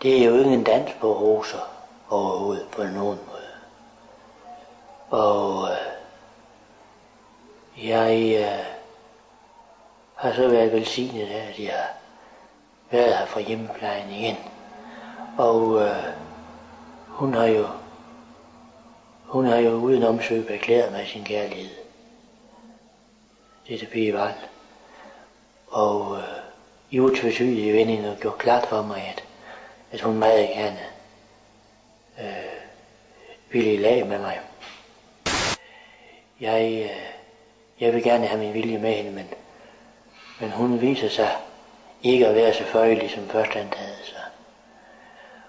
Det er jo ikke en dans på roser overhovedet på nogen måde. Og jeg har så været velsignet af, at jeg har været her fra hjemmeplejen igen. Og hun har jo uden omsøg erklæret mig sin kærlighed. Det er Pige Vald. Og i utvetydige vendinger gjorde klart for mig, at hun meget gerne ville i lag med mig. Jeg vil gerne have min vilje med hende, men hun viser sig ikke at være så føjelig som først antaget sig.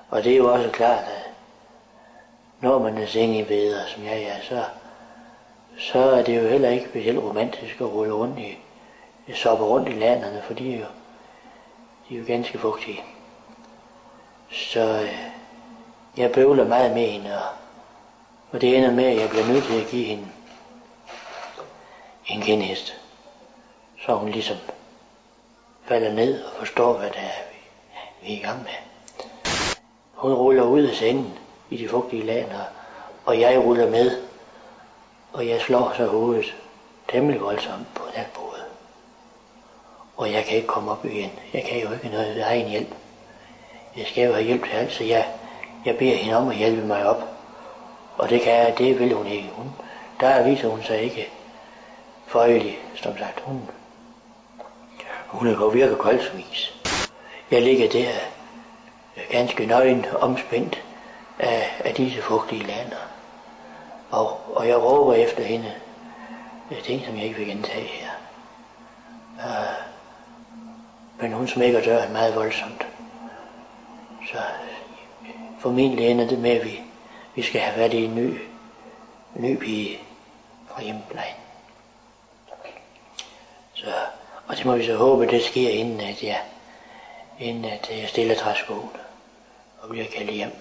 Og det er jo også klart, at når man er sengebeder, som jeg er, så er det jo heller ikke specielt romantisk at rulle rundt soppe rundt i landerne, for de er jo ganske fugtige. Så jeg bøvler meget med hende, og det ender med, at jeg bliver nødt til at give hende en kindhest, så hun ligesom falder ned og forstår, hvad det er, vi er i gang med. Hun ruller ud af sengen i de fugtige laner, og jeg ruller med, og jeg slår så hovedet temmelig voldsomt på natbordet. Og jeg kan ikke komme op igen. Jeg kan jo ikke noget ved egen hjælp. Jeg skal jo have hjælp til alt, så jeg beder hende om at hjælpe mig op. Og det vil hun ikke. Der viser hun sig ikke føjelig, som sagt. Hun er jo virkelig kold som is. Jeg ligger der ganske nøgen omspændt af disse fugtige laner. Og jeg råber efter hende ting, som jeg ikke vil gentage her. Men hun smækker døren meget voldsomt. Så formentlig ender det med, at vi skal have fat i en ny pige fra hjemmeplejen. Og det må vi så håbe, det sker, inden at jeg stiller træskoene og bliver kaldt hjem.